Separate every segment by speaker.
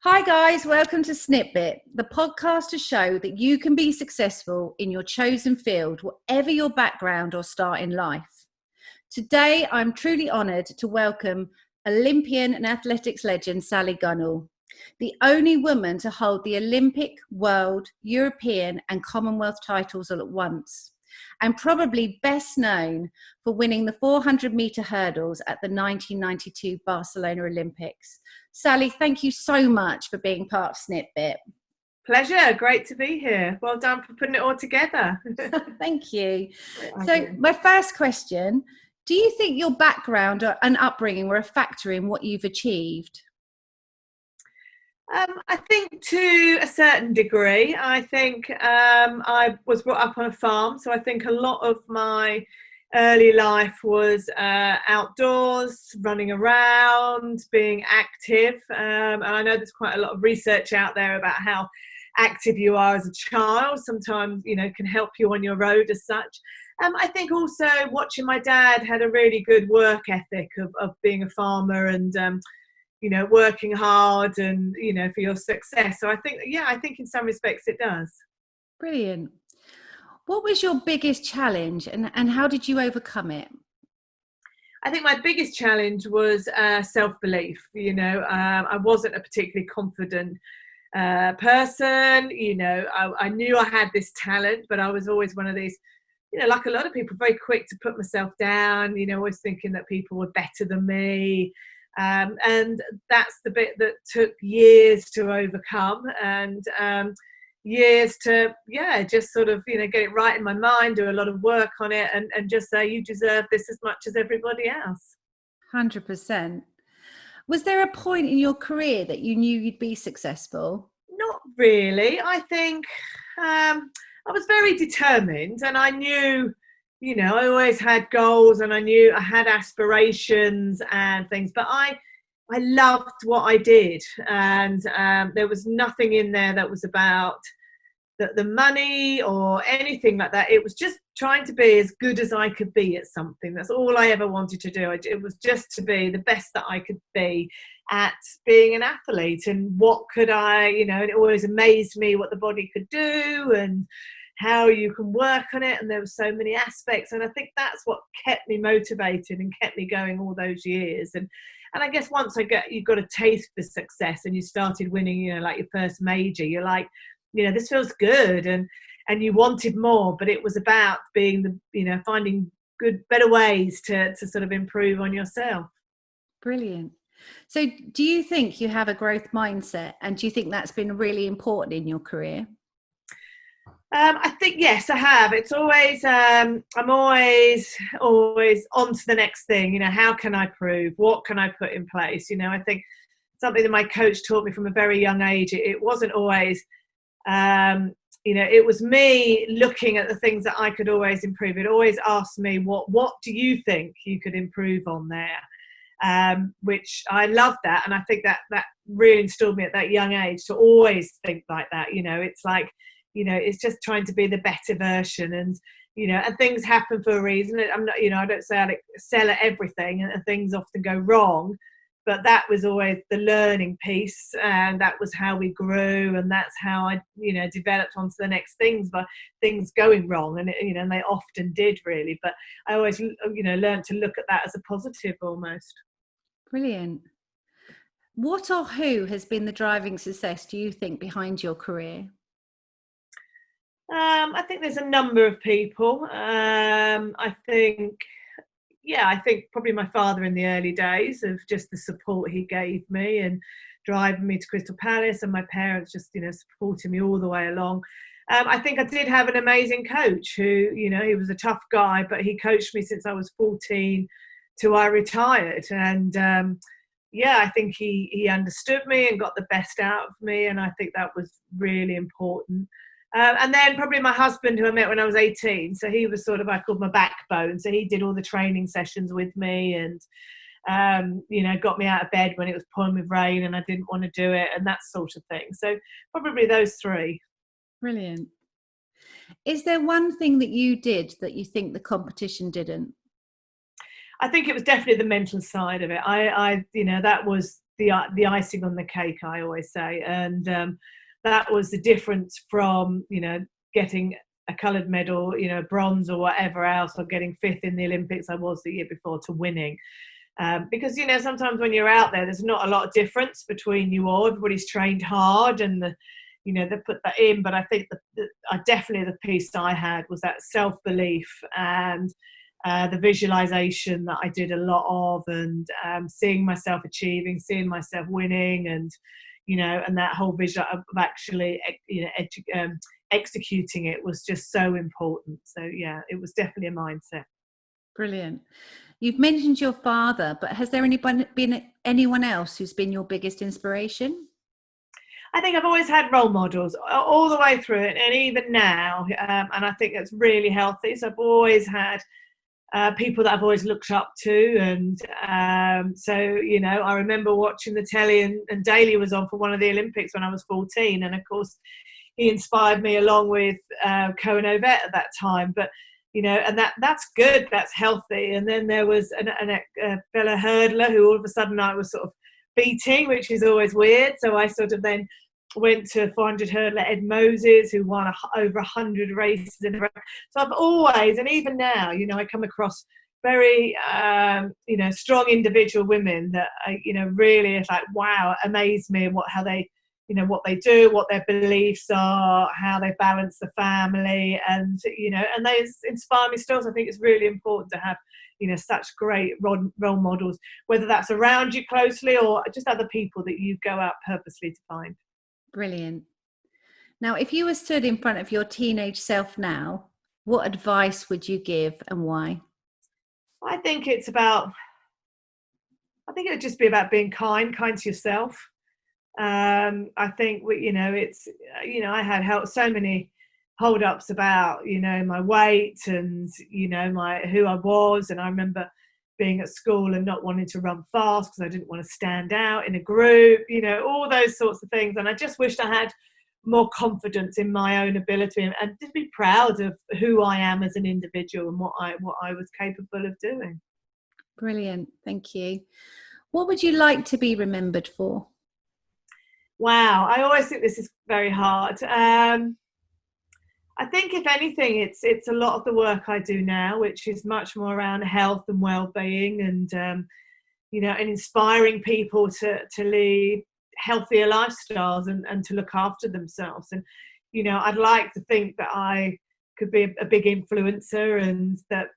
Speaker 1: Hi guys, welcome to SnipBit, the podcast to show that you can be successful in your chosen field, whatever your background or start in life. Today, I'm truly honoured to welcome Olympian and athletics legend Sally Gunnell, the only woman to hold the Olympic, World, European and Commonwealth titles all at once, and probably best known for winning the 400-metre hurdles at the 1992 Barcelona Olympics. Sally, thank you so much for being part of SnipBit.
Speaker 2: Pleasure, great to be here. Well done for putting it all together.
Speaker 1: Thank you. So my first question, do you think your background and upbringing were a factor in what you've achieved?
Speaker 2: I think to a certain degree. I think I was brought up on a farm, so I think a lot of my early life was outdoors, running around, being active. And I know there's quite a lot of research out there about how active you are as a child. Sometimes, can help you on your road as such. I think also watching my dad had a really good work ethic of being a farmer and working hard and, for your success. So I think in some respects it does.
Speaker 1: Brilliant. What was your biggest challenge and how did you overcome it?
Speaker 2: I think my biggest challenge was self-belief. I wasn't a particularly confident person. I knew I had this talent, but I was always one of these, like a lot of people, very quick to put myself down, always thinking that people were better than me. And that's the bit that took years to overcome and years to, just sort of, get it right in my mind, do a lot of work on it and just say, you deserve this as much as everybody else.
Speaker 1: 100%. Was there a point in your career that you knew you'd be successful?
Speaker 2: Not really. I think I was very determined and I knew, I always had goals and I knew I had aspirations and things, but I loved what I did. And there was nothing in there that was about the money or anything like that. It was just trying to be as good as I could be at something. That's all I ever wanted to do. It was just to be the best that I could be at being an athlete. And what could I, and it always amazed me what the body could do and how you can work on it. And there were so many aspects. And I think that's what kept me motivated and kept me going all those years. And I guess once you got a taste for success and you started winning, like your first major, you're like, this feels good. And you wanted more, but it was about being finding better ways to sort of improve on yourself.
Speaker 1: Brilliant. So do you think you have a growth mindset and do you think that's been really important in your career?
Speaker 2: I think, yes, I have. It's always, I'm always on to the next thing. How can I prove? What can I put in place? I think something that my coach taught me from a very young age, it wasn't always, it was me looking at the things that I could always improve. It always asked me, what do you think you could improve on there? Which I love that. And I think that really instilled me at that young age to always think like that. It's like, it's just trying to be the better version and, and things happen for a reason. I'm not, I don't say I excel at everything and things often go wrong, but that was always the learning piece. And that was how we grew. And that's how I, developed onto the next things, but things going wrong. And, and they often did really, but I always, learned to look at that as a positive almost.
Speaker 1: Brilliant. What or who has been the driving success, do you think, behind your career?
Speaker 2: I think there's a number of people. I think probably my father in the early days of just the support he gave me and driving me to Crystal Palace, and my parents just, supporting me all the way along. I think I did have an amazing coach who, he was a tough guy, but he coached me since I was 14 till I retired. And I think he understood me and got the best out of me. And I think that was really important. And then probably my husband, who I met when I was 18. So he was sort of, I called my backbone. So he did all the training sessions with me and, got me out of bed when it was pouring with rain and I didn't want to do it and that sort of thing. So probably those three.
Speaker 1: Brilliant. Is there one thing that you did that you think the competition didn't?
Speaker 2: I think it was definitely the mental side of it. That was the icing on the cake, I always say. And that was the difference from, getting a coloured medal, bronze or whatever else, or getting 5th in the Olympics I was the year before, to winning. Because, sometimes when you're out there, there's not a lot of difference between you all. Everybody's trained hard and they put that in. But I think definitely the piece I had was that self-belief and the visualization that I did a lot of, and seeing myself achieving, seeing myself winning, and and that whole vision of actually executing it was just so important. So yeah, it was definitely a mindset.
Speaker 1: Brilliant. You've mentioned your father, but has there been anyone else who's been your biggest inspiration?
Speaker 2: I think I've always had role models all the way through it, and even now, and I think that's really healthy. So I've always had people that I've always looked up to, and so I remember watching the telly, and Daly was on for one of the Olympics when I was 14, and of course he inspired me, along with Cohen Ovett at that time. But and that's good, that's healthy. And then there was a fellow hurdler who all of a sudden I was sort of beating, which is always weird. So I sort of then went to 400 hurdler Ed Moses, who won over 100 races in a row. So I've always, and even now, I come across very strong individual women that really is like, wow, amaze me, how they what they do, what their beliefs are, how they balance the family, and and they inspire me still. So I think it's really important to have such great role models, whether that's around you closely or just other people that you go out purposely to find.
Speaker 1: Brilliant. Now, if you were stood in front of your teenage self now, what advice would you give, and why?
Speaker 2: I think it would just be about being kind to yourself. I think it's I had so many hold-ups about my weight and who I was, and I remember being at school and not wanting to run fast because I didn't want to stand out in a group, all those sorts of things. And I just wished I had more confidence in my own ability, and to be proud of who I am as an individual and what I was capable of doing.
Speaker 1: Brilliant, thank you. What would you like to be remembered for?
Speaker 2: Wow, I always think this is very hard. I think if anything, it's a lot of the work I do now, which is much more around health and well-being, and and inspiring people to lead healthier lifestyles and to look after themselves. And I'd like to think that I could be a big influencer, and that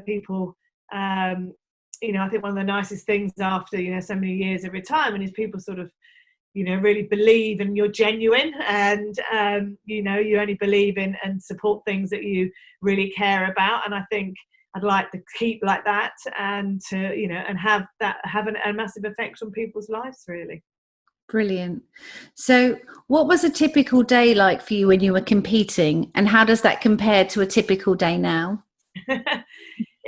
Speaker 2: people. I think one of the nicest things after so many years of retirement is people sort of really believe, and you're genuine, and you only believe in and support things that you really care about. And I think I'd like to keep like that, and to and have a massive effect on people's lives, really.
Speaker 1: Brilliant. So what was a typical day like for you when you were competing, and how does that compare to a typical day now?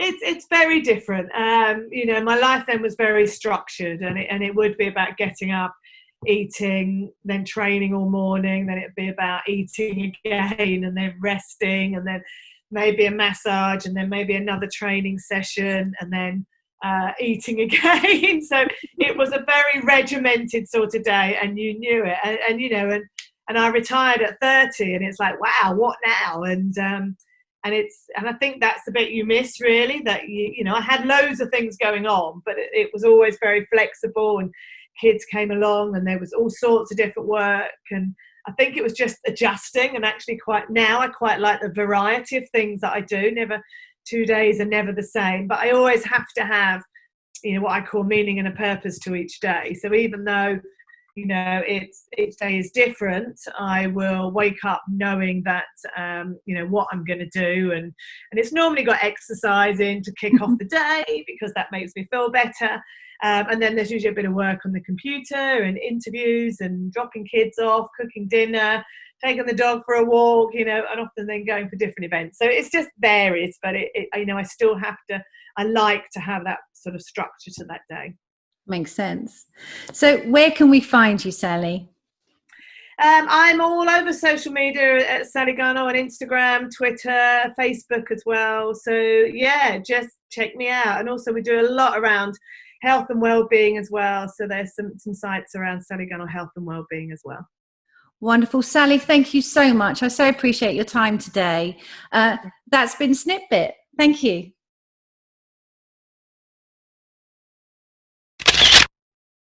Speaker 2: It's very different. My life then was very structured, and it would be about getting up, eating, then training all morning, then it'd be about eating again, and then resting, and then maybe a massage, and then maybe another training session, and then eating again. So it was a very regimented sort of day, and you knew it. And I retired at 30, and it's like, wow, what now? And I think that's the bit you miss, really, that I had loads of things going on, but it was always very flexible, and kids came along, and there was all sorts of different work, and I think it was just adjusting. And actually I quite like the variety of things that I do. Never 2 days are never the same, but I always have to have what I call meaning and a purpose to each day. So even though each day is different, I will wake up knowing that what I'm going to do, and it's normally got exercise in to kick off the day, because that makes me feel better. And then there's usually a bit of work on the computer, and interviews, and dropping kids off, cooking dinner, taking the dog for a walk, and often then going for different events. So it's just varies, but I still I like to have that sort of structure to that day.
Speaker 1: Makes sense. So where can we find you, Sally?
Speaker 2: I'm all over social media at Sally Gunnell, on Instagram, Twitter, Facebook as well. So yeah, just check me out. And also we do a lot around health and well-being as well. So there's some sites around Sally Gunnell health and well-being as well.
Speaker 1: Wonderful. Sally, thank you so much. I so appreciate your time today. That's been SnipBit. Thank you.